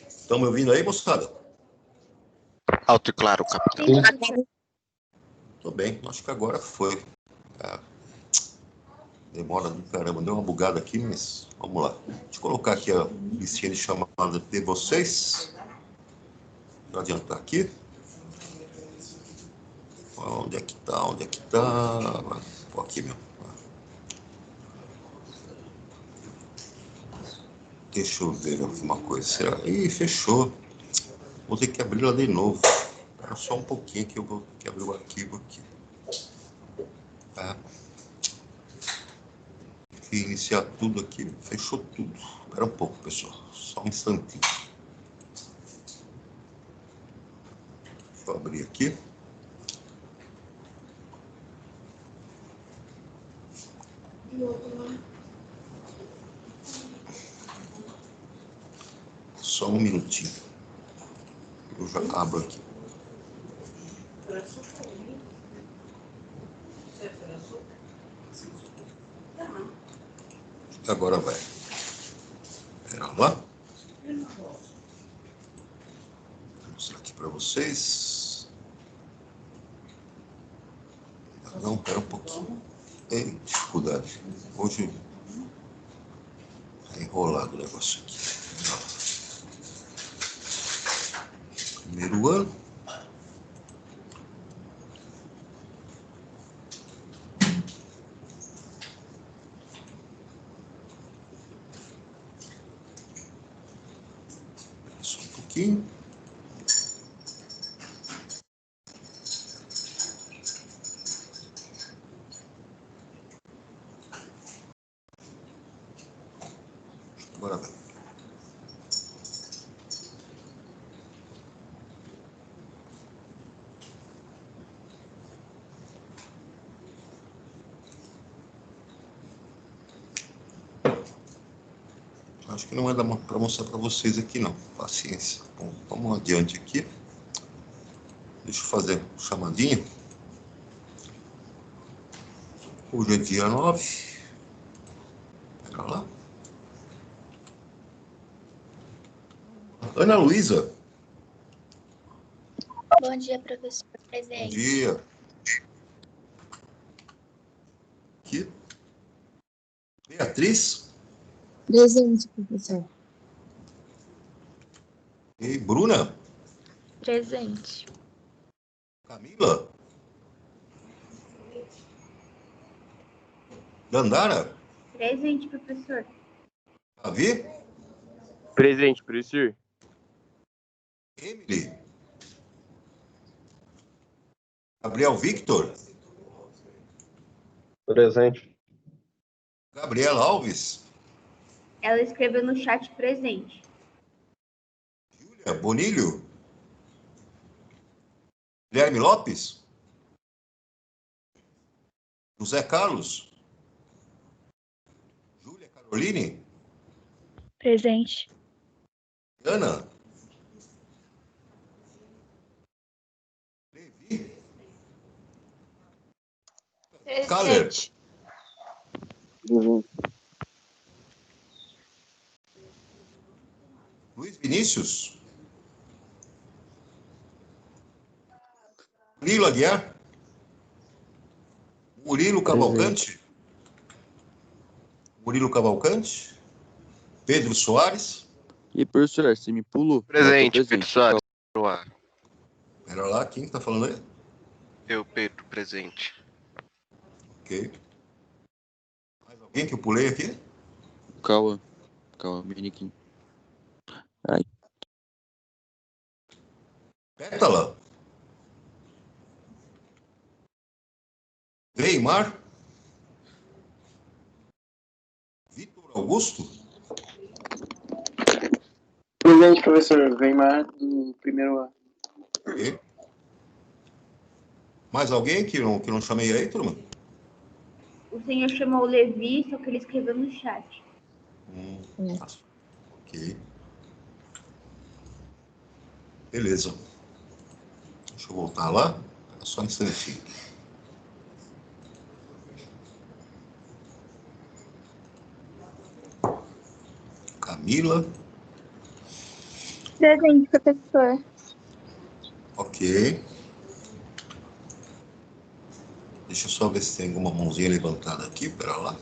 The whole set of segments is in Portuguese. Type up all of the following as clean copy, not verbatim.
Estão me ouvindo aí, moçada? Alto e claro, capitão. Tô bem, acho que agora foi. Demora do caramba, deu uma bugada aqui, mas vamos lá. Deixa eu colocar aqui a listinha de chamada de vocês. Vou adiantar aqui. Onde é que tá? Onde é que tá? Pô, aqui mesmo. Deixa eu ver uma coisa. Será? Ih, fechou. Vou ter que abrir ela de novo. Espera só um pouquinho que eu vou ter que abrir o arquivo aqui. Iniciar tudo aqui. Fechou tudo. Espera um pouco, pessoal. Só um instantinho. Deixa eu abrir aqui. Só um minutinho. Eu já abro aqui. Agora vai. Espera lá. Vou mostrar aqui para vocês. Não, espera um pouquinho. Ei, dificuldade. Hoje é enrolado o negócio aqui. Primeiro ano. Só um pouquinho. Agora vai. Acho que não vai dar para mostrar para vocês aqui, não. Paciência. Bom, vamos adiante aqui. Deixa eu fazer uma chamadinha. Hoje é dia 9. Pera lá. Ana Luísa. Bom dia, professor presente. Bom dia. Aqui. Beatriz. Presente, professor. E Bruna. Presente. Camila. Dandara. Presente, professor. Davi. Presente, professor. Emily. Gabriel Victor. Presente. Gabriela Alves. Ela escreveu no chat presente. Júlia Bonilho. Guilherme Lopes. José Carlos. Júlia Caroline. Presente. Ana. Levi. Kaller. Luiz Vinícius. Murilo Aguiar. Murilo Cavalcante. Murilo Cavalcante. Pedro Soares. E professor, você me pulou? Presente, Pedro Soares. Pera lá, quem está falando aí? Eu, Pedro, presente. Ok. Mais alguém que eu pulei aqui? Calma, Miniquim. Ai. Pétala. Neymar. Vitor Augusto. Presente, professor. Weimar, do primeiro ano. Ok. Mais alguém que não chamei aí, turma? O senhor chamou o Levi, só que ele escreveu no chat. Ok. Beleza. Deixa eu voltar lá. Só um instantinho. Camila. Presente, professor. Ok. Deixa eu só ver se tem alguma mãozinha levantada aqui. Pera lá.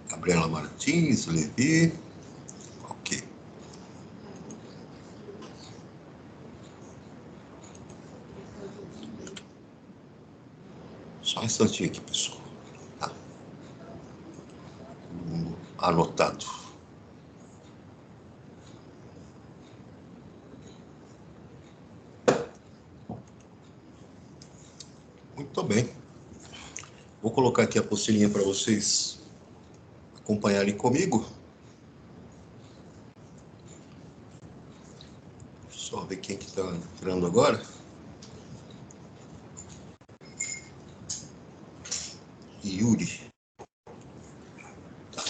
Gabriela Martins, Levi. Ok. Só um instantinho aqui, pessoal. Tá. Anotado. Muito bem. Vou colocar aqui a apostilinha para vocês acompanharem comigo. Só ver quem que está entrando agora. Yuri. Tá.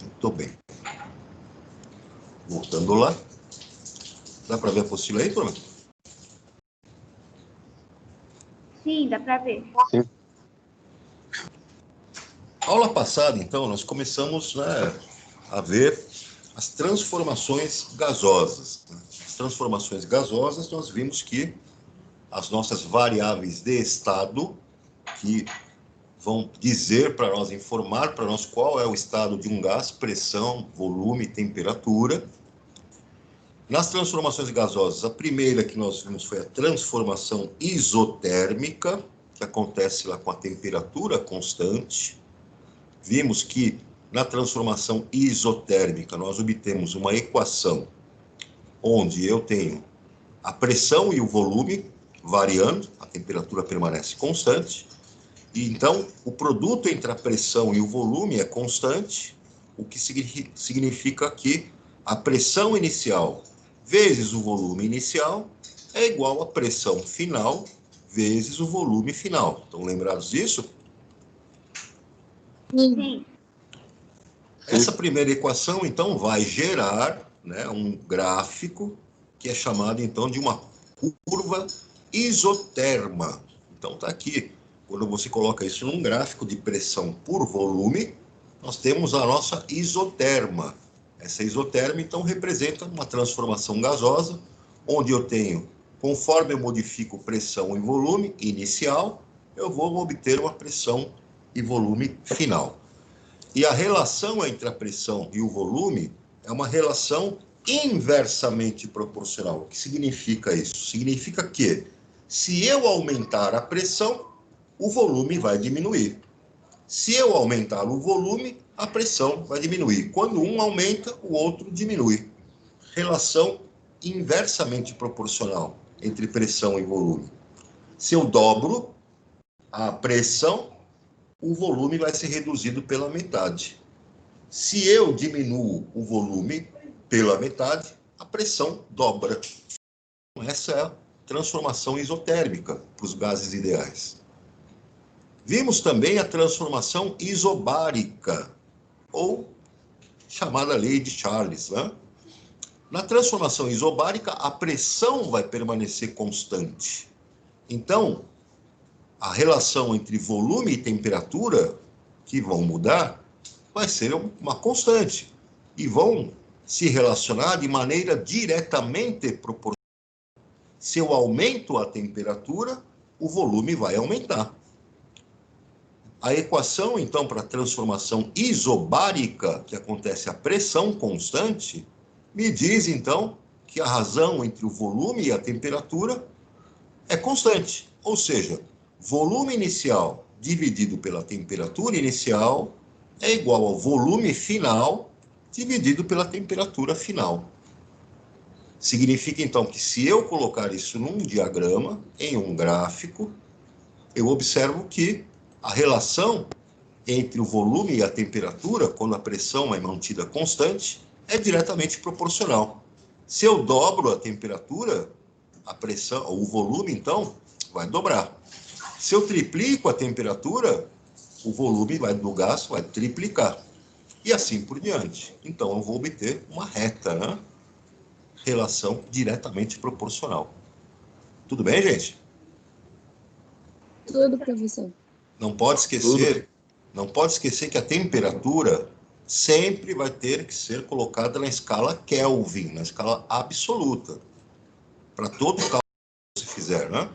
Muito bem. Voltando lá. Dá para ver a apostila aí, turma? Sim, dá para ver. Aula passada, então, nós começamos, né, a ver as transformações gasosas. As transformações gasosas, nós vimos que as nossas variáveis de estado, que vão dizer para nós, informar para nós qual é o estado de um gás, pressão, volume, temperatura. Nas transformações gasosas, a primeira que nós vimos foi a transformação isotérmica, que acontece lá com a temperatura constante. Vimos que na transformação isotérmica nós obtemos uma equação onde eu tenho a pressão e o volume variando, a temperatura permanece constante, e então o produto entre a pressão e o volume é constante, o que significa que a pressão inicial vezes o volume inicial é igual à pressão final vezes o volume final. Estão lembrados disso? Sim. Essa primeira equação, então, vai gerar, né, um gráfico que é chamado, então, de uma curva isoterma. Então, está aqui. Quando você coloca isso num gráfico de pressão por volume, nós temos a nossa isoterma. Essa isoterma, então, representa uma transformação gasosa, onde eu tenho, conforme eu modifico pressão e volume inicial, eu vou obter uma pressão e volume final. E a relação entre a pressão e o volume é uma relação inversamente proporcional. O que significa isso? Significa que, se eu aumentar a pressão, o volume vai diminuir. Se eu aumentar o volume, a pressão vai diminuir. Quando um aumenta, o outro diminui. Relação inversamente proporcional entre pressão e volume. Se eu dobro a pressão, o volume vai ser reduzido pela metade. Se eu diminuo o volume pela metade, a pressão dobra. Essa é a transformação isotérmica para os gases ideais. Vimos também a transformação isobárica, ou chamada lei de Charles, né? Na transformação isobárica, a pressão vai permanecer constante. Então, a relação entre volume e temperatura, que vão mudar, vai ser uma constante. E vão se relacionar de maneira diretamente proporcional. Se eu aumento a temperatura, o volume vai aumentar. A equação, então, para a transformação isobárica, que acontece a pressão constante, me diz, então, que a razão entre o volume e a temperatura é constante. Ou seja, volume inicial dividido pela temperatura inicial é igual ao volume final dividido pela temperatura final. Significa, então, que se eu colocar isso num diagrama, em um gráfico, eu observo que a relação entre o volume e a temperatura, quando a pressão é mantida constante, é diretamente proporcional. Se eu dobro a temperatura, a pressão, o volume, então, vai dobrar. Se eu triplico a temperatura, o volume do gás vai triplicar. E assim por diante. Então, eu vou obter uma reta, né? Relação diretamente proporcional. Tudo bem, gente? Tudo, professor. Não pode esquecer Não pode esquecer que a temperatura sempre vai ter que ser colocada na escala Kelvin, na escala absoluta, para todo cálculo que você fizer, né?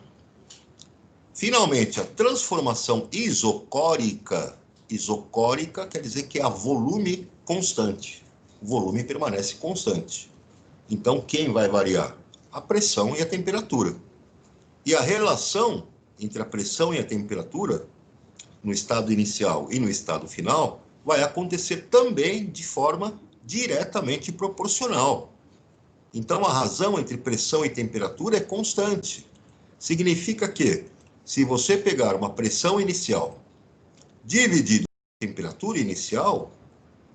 Finalmente, a transformação isocórica. Isocórica quer dizer que é a volume constante. O volume permanece constante. Então, quem vai variar? A pressão e a temperatura. E a relação entre a pressão e a temperatura, no estado inicial e no estado final, vai acontecer também de forma diretamente proporcional. Então, a razão entre pressão e temperatura é constante. Significa que, se você pegar uma pressão inicial dividido pela temperatura inicial,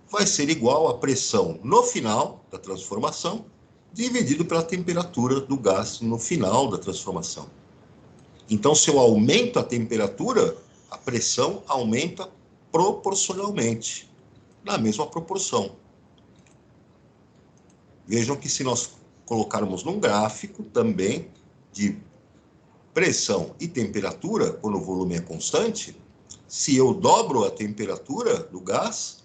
vai ser igual à pressão no final da transformação, dividido pela temperatura do gás no final da transformação. Então, se eu aumento a temperatura, a pressão aumenta proporcionalmente, na mesma proporção. Vejam que se nós colocarmos num gráfico também de pressão e temperatura, quando o volume é constante, se eu dobro a temperatura do gás,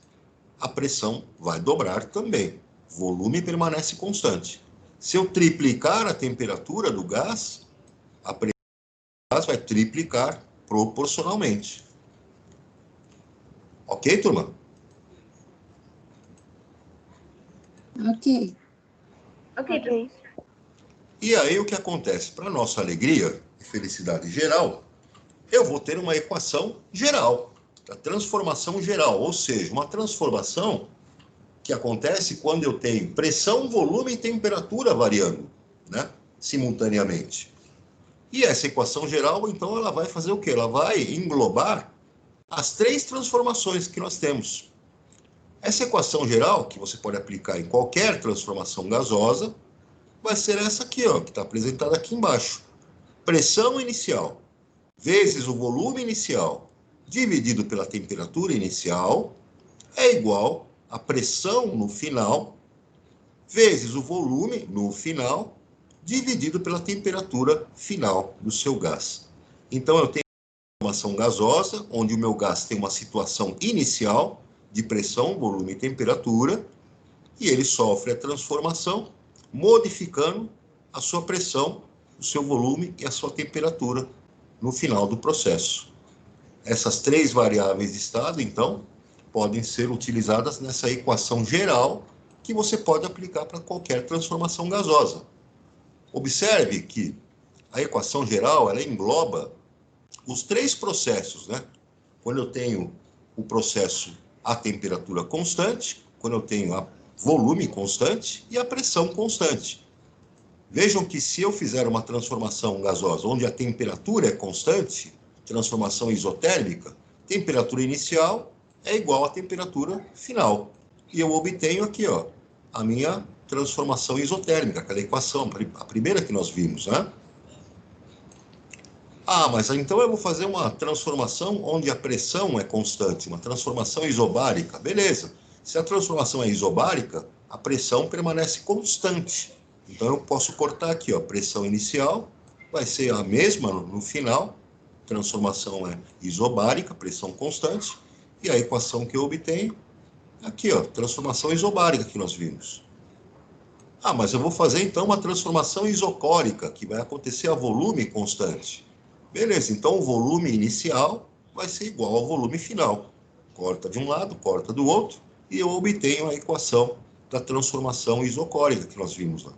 a pressão vai dobrar também. O volume permanece constante. Se eu triplicar a temperatura do gás, a pressão do gás vai triplicar proporcionalmente. Ok, turma? Ok. Ok, professor. E aí o que acontece? Para nossa alegria e felicidade geral, eu vou ter uma equação geral, a transformação geral, ou seja, uma transformação que acontece quando eu tenho pressão, volume e temperatura variando, né, simultaneamente. E essa equação geral, então, ela vai fazer o quê? Ela vai englobar as três transformações que nós temos. Essa equação geral, que você pode aplicar em qualquer transformação gasosa, vai ser essa aqui, ó, que está apresentada aqui embaixo. Pressão inicial vezes o volume inicial dividido pela temperatura inicial é igual a pressão no final vezes o volume no final dividido pela temperatura final do seu gás. Então, eu tenho uma transformação gasosa, onde o meu gás tem uma situação inicial de pressão, volume e temperatura, e ele sofre a transformação, modificando a sua pressão, o seu volume e a sua temperatura no final do processo. Essas três variáveis de estado, então, podem ser utilizadas nessa equação geral que você pode aplicar para qualquer transformação gasosa. Observe que a equação geral, ela engloba os três processos, né? Quando eu tenho o processo a temperatura constante, quando eu tenho a volume constante e a pressão constante. Vejam que se eu fizer uma transformação gasosa onde a temperatura é constante, transformação isotérmica, temperatura inicial é igual à temperatura final. E eu obtenho aqui, ó, a minha transformação isotérmica, aquela equação, a primeira que nós vimos, né? Ah, mas então eu vou fazer uma transformação onde a pressão é constante, uma transformação isobárica. Beleza. Se a transformação é isobárica, a pressão permanece constante. Então, eu posso cortar aqui, ó, pressão inicial, vai ser a mesma no final, transformação é isobárica, pressão constante, e a equação que eu obtenho, aqui, ó, transformação isobárica que nós vimos. Ah, mas eu vou fazer, então, uma transformação isocórica, que vai acontecer a volume constante. Beleza, então o volume inicial vai ser igual ao volume final. Corta de um lado, corta do outro, e eu obtenho a equação da transformação isocórica que nós vimos lá.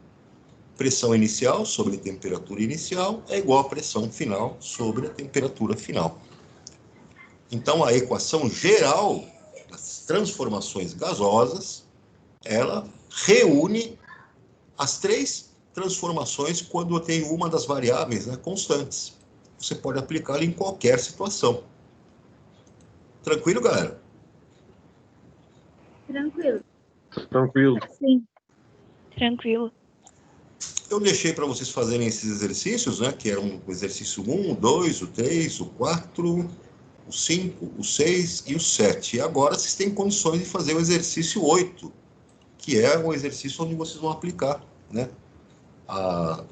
Pressão inicial sobre temperatura inicial é igual a pressão final sobre a temperatura final. Então, a equação geral das transformações gasosas, ela reúne as três transformações quando eu tenho uma das variáveis, né, constantes. Você pode aplicá-la em qualquer situação. Tranquilo, galera? Tranquilo. Tranquilo. Sim. Tranquilo. Eu deixei para vocês fazerem esses exercícios, né, que eram o exercício 1, o 2, o 3, o 4, o 5, o 6 e o 7. E agora vocês têm condições de fazer o exercício 8, que é o exercício onde vocês vão aplicar, né, a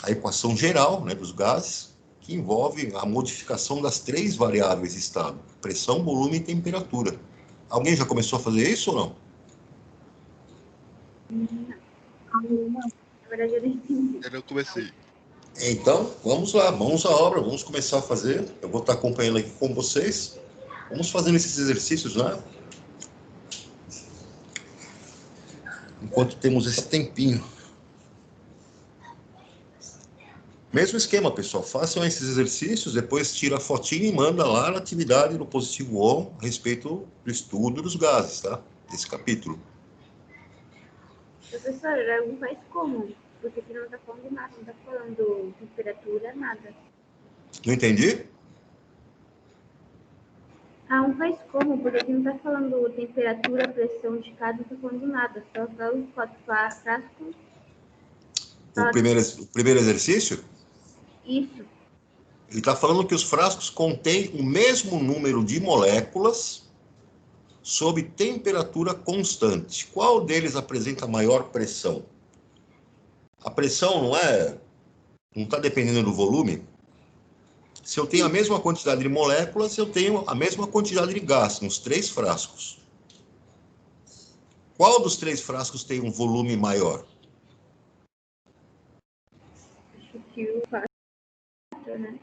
equação geral, né, dos gases, que envolve a modificação das 3 variáveis de estado: pressão, volume e temperatura. Alguém já começou a fazer isso ou não? Na verdade, eu não entendi. Eu não comecei. Então, vamos lá, vamos à obra, vamos começar a fazer. Eu vou estar acompanhando aqui com vocês. Vamos fazendo esses exercícios, né? Enquanto temos esse tempinho. Mesmo esquema, pessoal. Façam esses exercícios, depois tira a fotinha e manda lá na atividade no positivo ON a respeito do estudo dos gases, tá? Desse capítulo. Professor, não faz como? Porque aqui não tá falando nada, não tá falando temperatura, nada. Não entendi? Ah, não faz como? Porque aqui não tá falando temperatura, pressão de cada, não tá falando nada. Só os 4 frascos. O primeiro exercício, Isso. ele está falando que os frascos contêm o mesmo número de moléculas sob temperatura constante. Qual deles apresenta maior pressão? A pressão não está dependendo do volume. Se eu tenho a mesma quantidade de moléculas, eu tenho a mesma quantidade de gás nos 3 frascos. Qual dos 3 frascos tem um volume maior? Acho que o 4, né?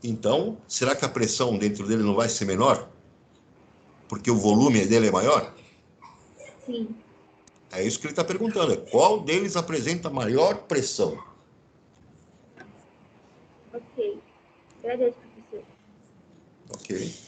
Então, será que a pressão dentro dele não vai ser menor? Porque o volume dele é maior? Sim. É isso que ele está perguntando. Qual deles apresenta maior pressão? Ok. Agradeço, professor. Ok.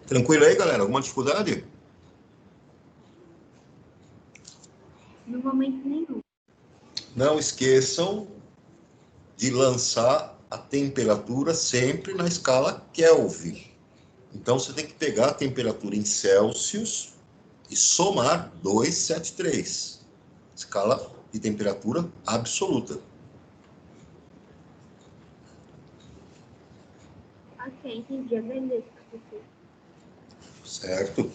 Tranquilo aí, galera? Alguma dificuldade? No momento nenhum. Não esqueçam de lançar a temperatura sempre na escala Kelvin. Então, você tem que pegar a temperatura em Celsius e somar 273. Escala de temperatura absoluta. Ok, entendi. Agradeço, professor. Certo?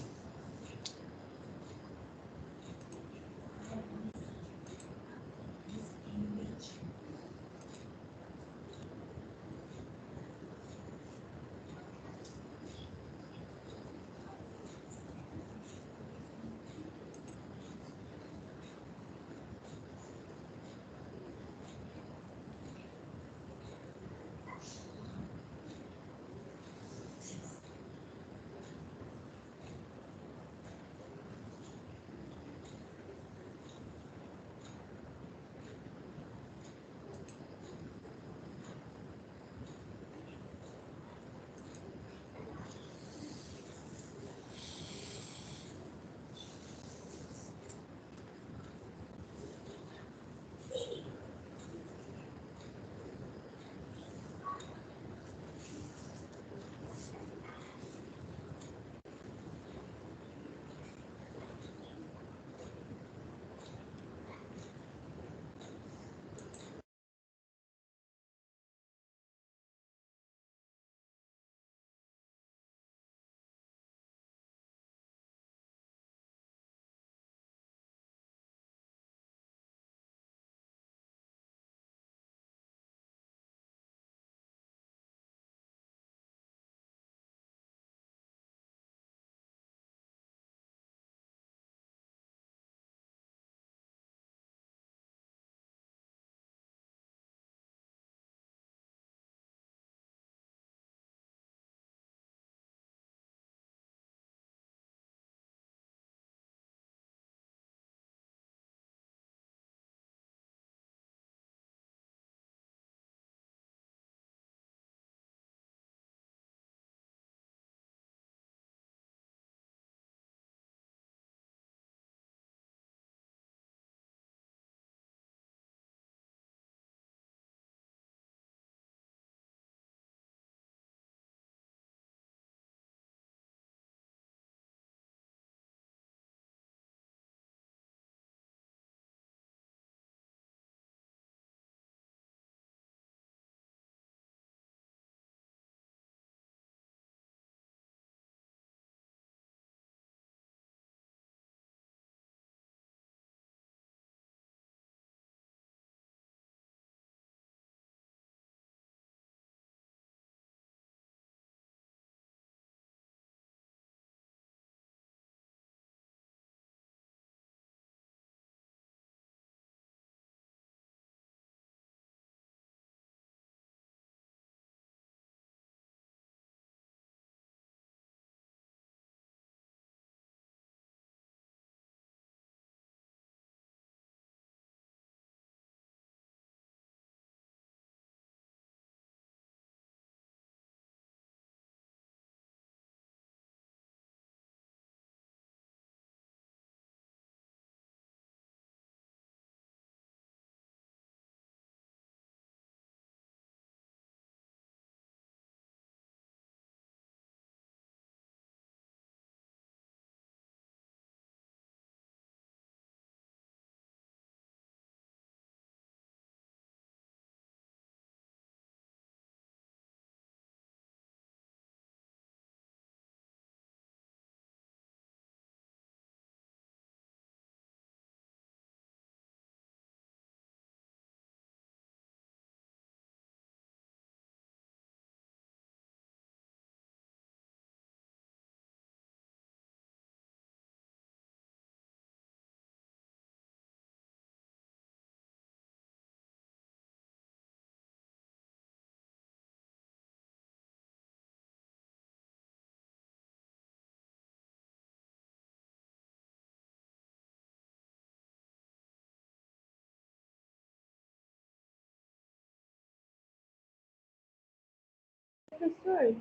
Professor,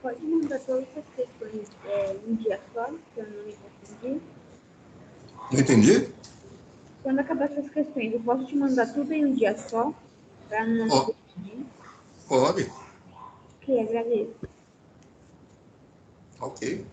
pode mandar todas essas questões em um dia só, que eu não me confundi? Não entendi? Quando acabar essas questões, eu posso te mandar tudo em um dia só, para não Ó, me confundir? pode. Ok, agradeço. Ok.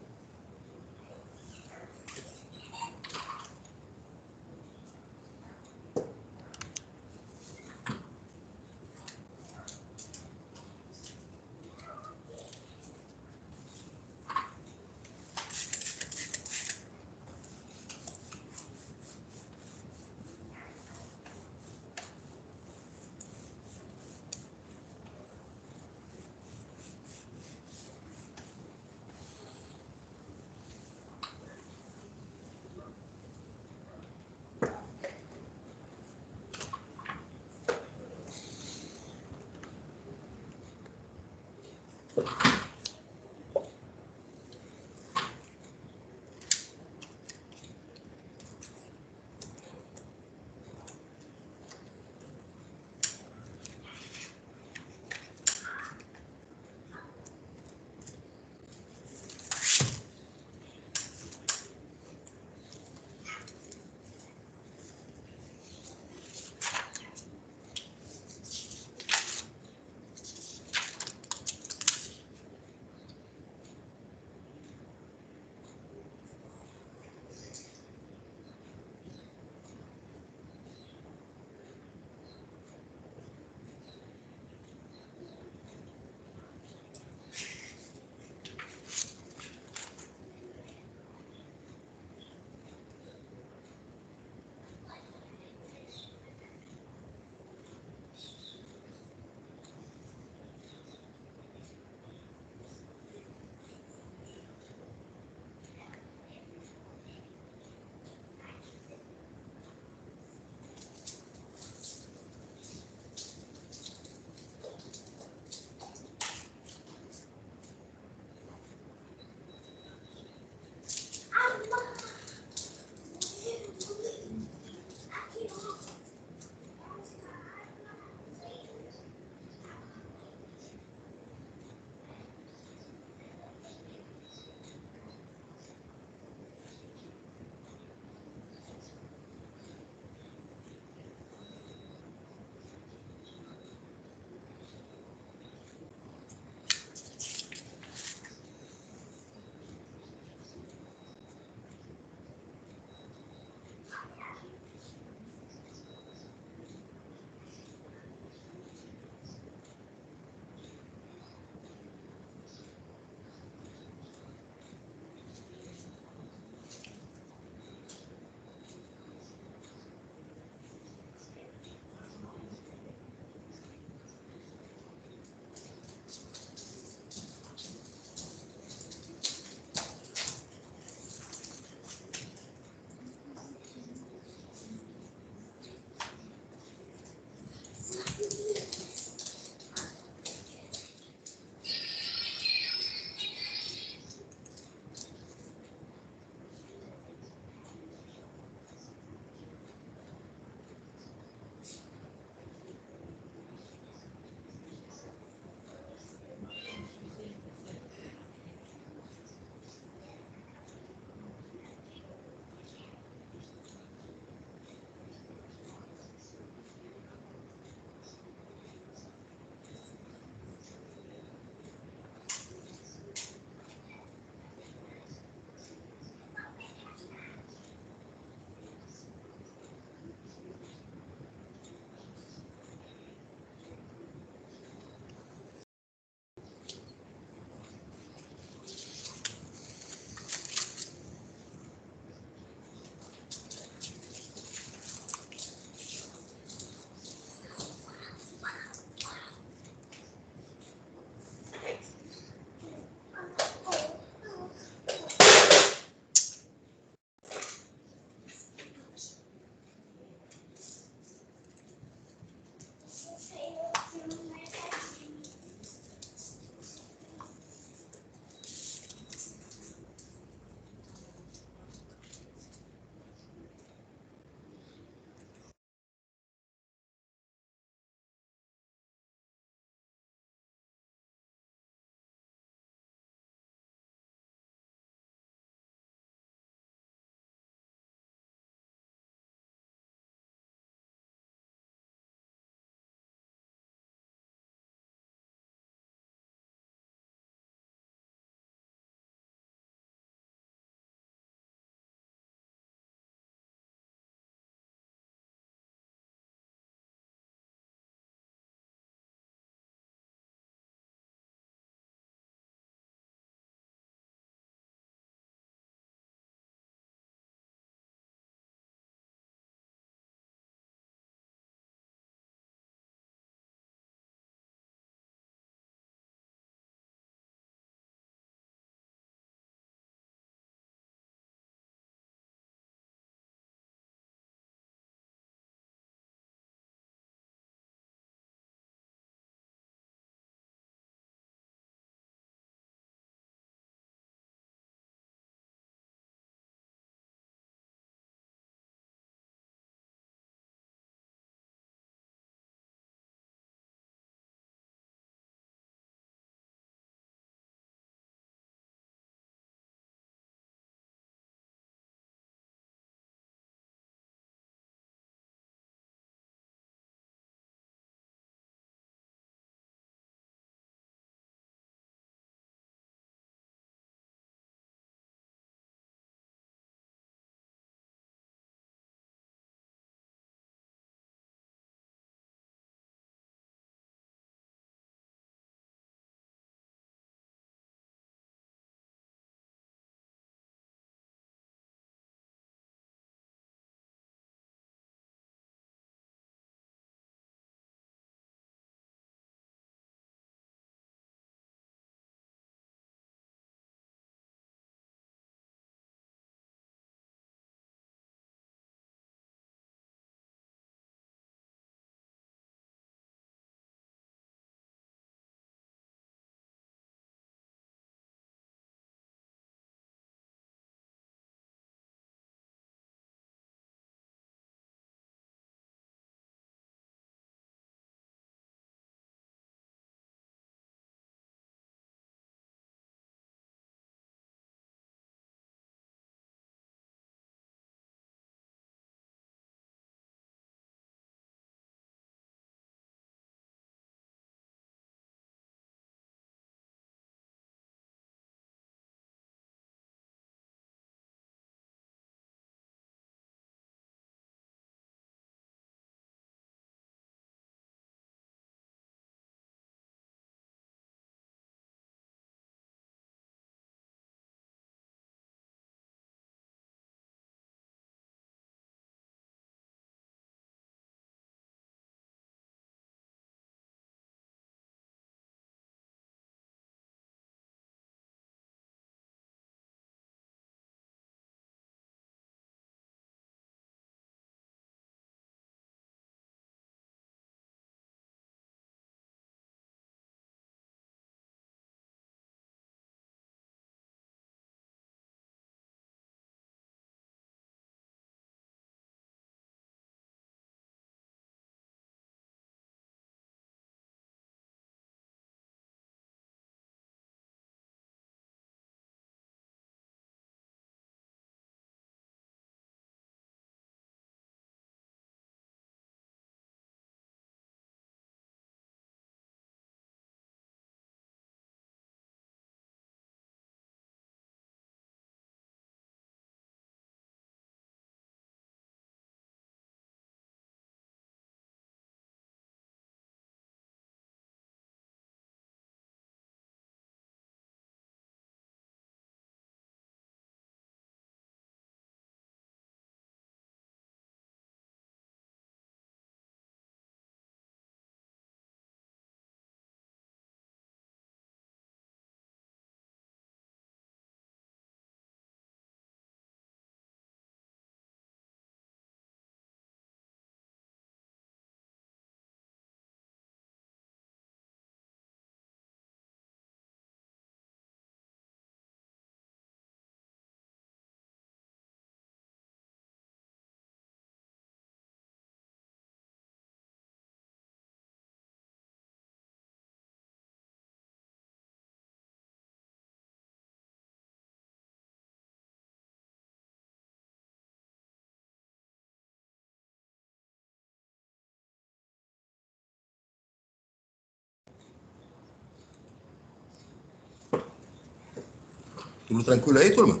Tudo tranquilo aí, turma?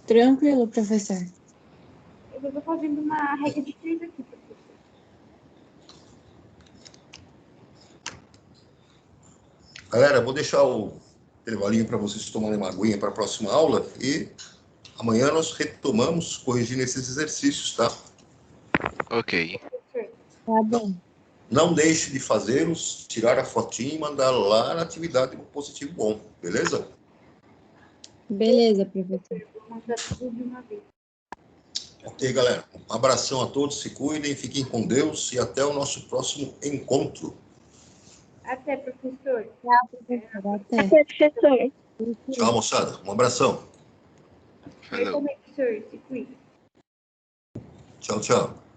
Tranquilo, professor. Eu estou fazendo uma regra de 3 aqui, professor. Galera, eu vou deixar o intervalinho para vocês tomarem uma aguinha para a próxima aula e amanhã nós retomamos corrigindo esses exercícios, tá? Ok. Professor, Tá bom. Não deixe de fazê-los, tirar a fotinha e mandar lá na atividade com positivo bom, beleza? Beleza, professor. vou mandar tudo de uma vez. Ok, galera. Um abração a todos, se cuidem, fiquem com Deus e até o nosso próximo encontro. Até, professor. Tchau, professor. Até. Professor. Tchau, moçada. Um abração. Falou. Professor, se cuida. Tchau, tchau.